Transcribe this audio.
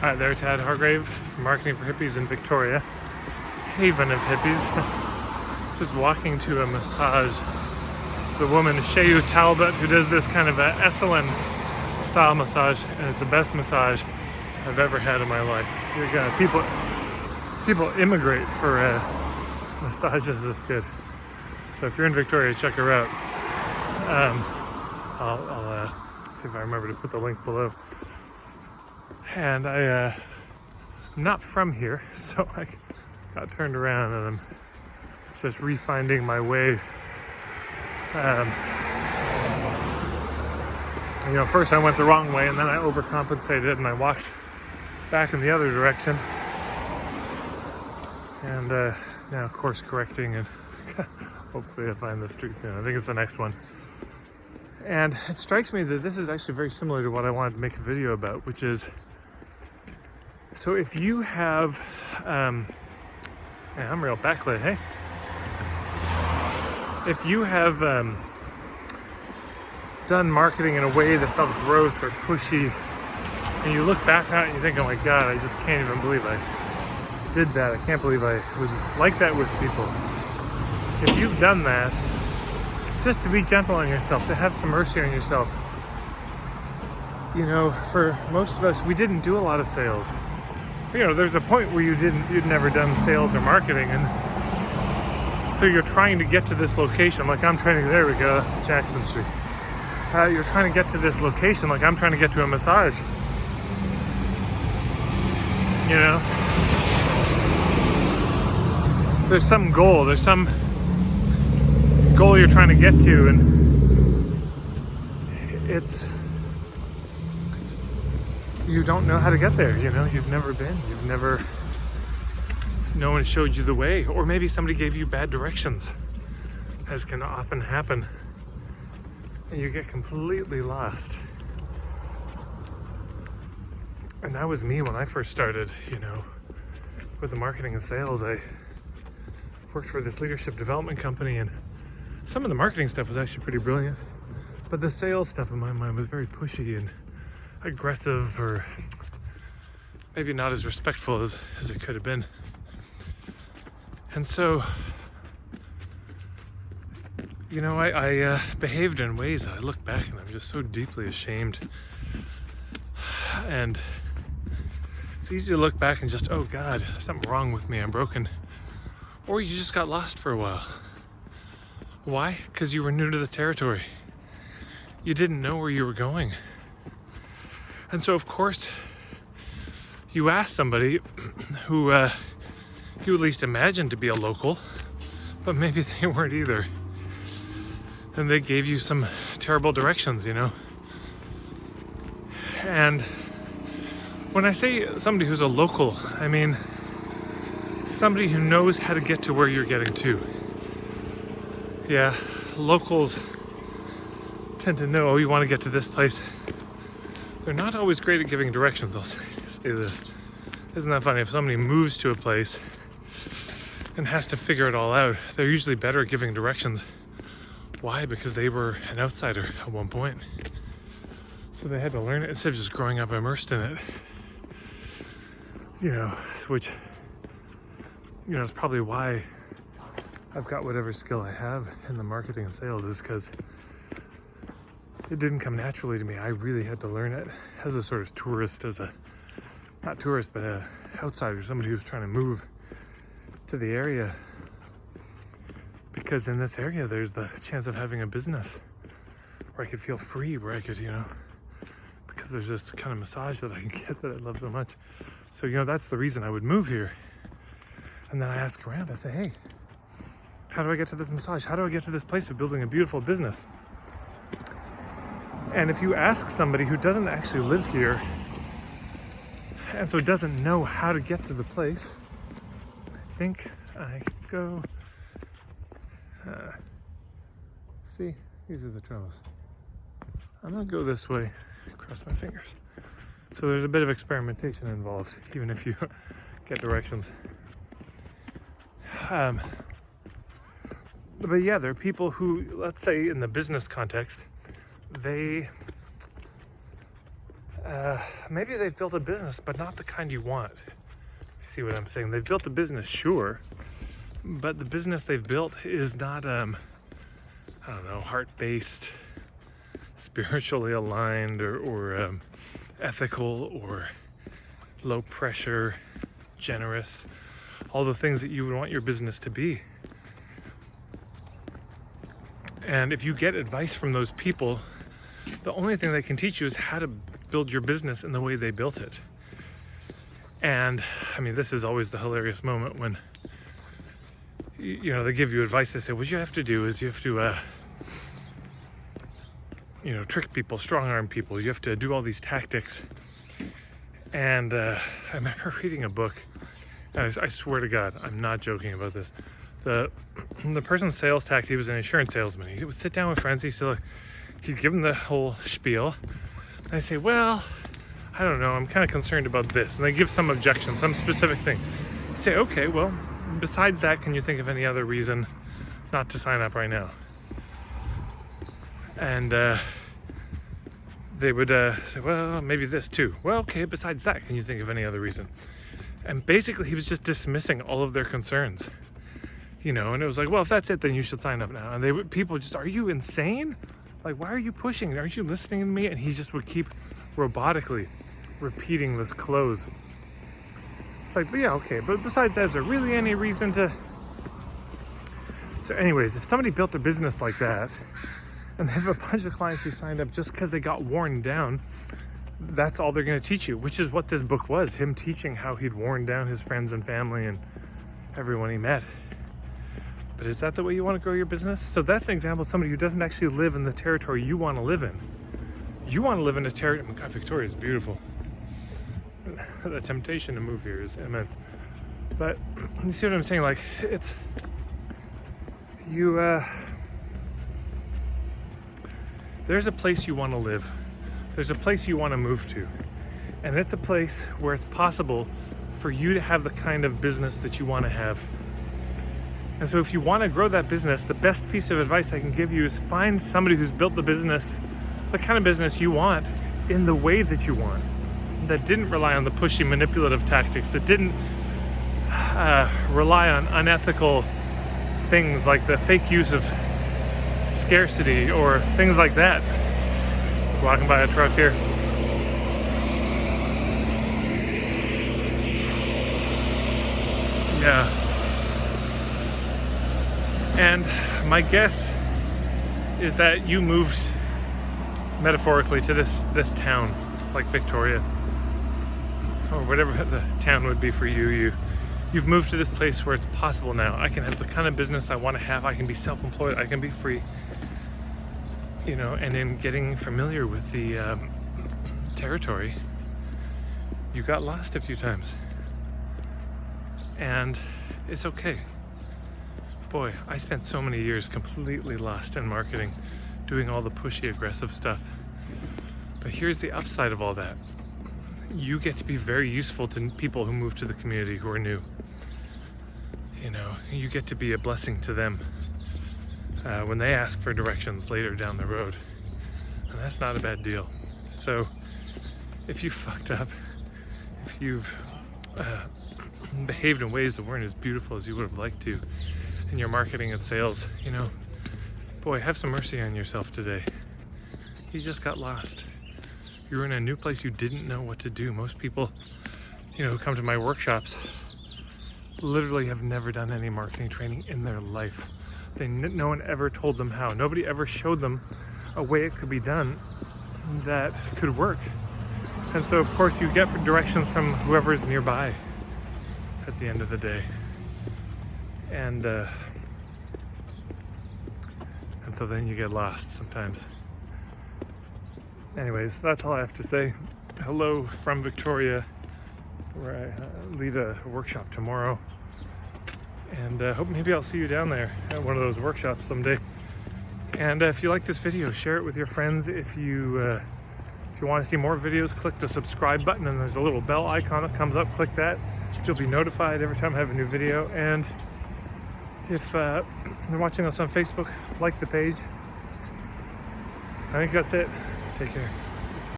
Hi there, Tad Hargrave from Marketing for Hippies in Victoria, haven of hippies. Just walking to a massage. The woman, Shayu Talbot, who does this kind of a Esalen style massage, and it's the best massage I've ever had in my life. You're gonna, people immigrate for massages this good. So if you're in Victoria, check her out. I'll see if I remember to put the link below. And I'm not from here, so I got turned around and I'm just refinding my way. First I went the wrong way and then I overcompensated and I walked back in the other direction. And now course correcting and hopefully I find the street soon. I think it's the next one. And it strikes me that this is actually very similar to what I wanted to make a video about, which is, so if you have, man, I'm real backlit, hey? If you have done marketing in a way that felt gross or pushy, and you look back on it and you think, oh my God, I just can't even believe I did that. I can't believe I was like that with people. If you've done that, just to be gentle on yourself, to have some mercy on yourself. For most of us, we didn't do a lot of sales. There's a point where you'd never done sales or marketing, and so you're trying to get to this location, like I'm trying to, there we go, Jackson Street. You're trying to get to this location, like I'm trying to get to a massage. There's some goal, you're trying to get to, and you don't know how to get there. You've never been, no one showed you the way, or maybe somebody gave you bad directions, as can often happen, and you get completely lost. And that was me when I first started, with the marketing and sales. I worked for this leadership development company, and some of the marketing stuff was actually pretty brilliant, but the sales stuff in my mind was very pushy and aggressive, or maybe not as respectful as it could have been. And so, I behaved in ways that I look back and I'm just so deeply ashamed. And it's easy to look back and just, oh God, there's something wrong with me, I'm broken. Or you just got lost for a while. Why? Because you were new to the territory. You didn't know where you were going. And so, of course, you asked somebody who you at least imagined to be a local, but maybe they weren't either. And they gave you some terrible directions, And when I say somebody who's a local, I mean somebody who knows how to get to where you're getting to. Yeah, locals tend to know, oh, you want to get to this place. They're not always great at giving directions, I'll say this. Isn't that funny? If somebody moves to a place and has to figure it all out, they're usually better at giving directions. Why? Because they were an outsider at one point. So they had to learn it instead of just growing up immersed in it. Which, is probably why I've got whatever skill I have in the marketing and sales, is because it didn't come naturally to me. I really had to learn it as a sort of tourist, not tourist, but a outsider, somebody who's trying to move to the area. Because in this area, there's the chance of having a business where I could feel free, where I could, because there's this kind of massage that I can get that I love so much. So, that's the reason I would move here. And then I ask around, I say, hey, how do I get to this massage? How do I get to this place of building a beautiful business? And if you ask somebody who doesn't actually live here, and so doesn't know how to get to the place, I think I go, see, these are the troubles. I'm gonna go this way, cross my fingers. So there's a bit of experimentation involved, even if you get directions. But yeah, there are people who, let's say in the business context, they maybe they've built a business, but not the kind you want. You see what I'm saying? They've built a business, sure, but the business they've built is not, I don't know, heart-based, spiritually aligned, or ethical, or low pressure, generous, all the things that you would want your business to be. And if you get advice from those people, the only thing they can teach you is how to build your business in the way they built it. And I mean, this is always the hilarious moment when, you know, they give you advice. They say, what you have to do is you have to, you know, trick people, strong arm people. You have to do all these tactics. And I remember reading a book. I swear to God, I'm not joking about this. The person's sales tactic, he was an insurance salesman. He would sit down with friends. He'd give them the whole spiel. And I say, well, I don't know, I'm kind of concerned about this. And they give some objection, some specific thing. I say, okay, well, besides that, can you think of any other reason not to sign up right now? And they would say, well, maybe this too. Well, okay, besides that, can you think of any other reason? And basically, he was just dismissing all of their concerns. You know, and it was like, well, if that's it, then you should sign up now. And people just, are you insane? Like, why are you pushing? Aren't you listening to me? And he just would keep robotically repeating this close. It's like, but yeah, okay. But besides that, is there really any reason to? So anyways, if somebody built a business like that, and they have a bunch of clients who signed up just because they got worn down, that's all they're going to teach you, which is what this book was, him teaching how he'd worn down his friends and family and everyone he met. But is that the way you want to grow your business? So that's an example of somebody who doesn't actually live in the territory you want to live in. You want to live in a territory. Oh my God, Victoria is beautiful. The temptation to move here is immense. But you see what I'm saying? Like, it's you. There's a place you want to live. There's a place you want to move to, and it's a place where it's possible for you to have the kind of business that you want to have. And so if you want to grow that business, the best piece of advice I can give you is find somebody who's built the business, the kind of business you want, in the way that you want, that didn't rely on the pushy, manipulative tactics, that didn't rely on unethical things like the fake use of scarcity or things like that. Walking by a truck here. Yeah. And my guess is that you moved metaphorically to this town, like Victoria, or whatever the town would be for you. You've moved to this place where it's possible now. I can have the kind of business I want to have. I can be self-employed. I can be free. You know, and in getting familiar with the territory, you got lost a few times. And it's okay. Boy, I spent so many years completely lost in marketing, doing all the pushy, aggressive stuff. But here's the upside of all that. You get to be very useful to people who move to the community who are new. You know, you get to be a blessing to them when they ask for directions later down the road. And that's not a bad deal. So if you fucked up, if you've behaved in ways that weren't as beautiful as you would have liked to in your marketing and sales, you know, boy, have some mercy on yourself today. You just got lost. You're in a new place, you didn't know what to do. Most people, you know, who come to my workshops literally have never done any marketing training in their life. No one ever told them how. Nobody ever showed them a way it could be done that could work. And so of course you get directions from whoever's nearby at the end of the day. And so then you get lost sometimes. Anyways, that's all I have to say. Hello from Victoria, where I lead a workshop tomorrow. And hope maybe I'll see you down there at one of those workshops someday. And if you like this video, share it with your friends. If you want to see more videos, click the subscribe button, and there's a little bell icon that comes up. Click that. You'll be notified every time I have a new video. And if you're watching us on Facebook, like the page. I think that's it. Take care.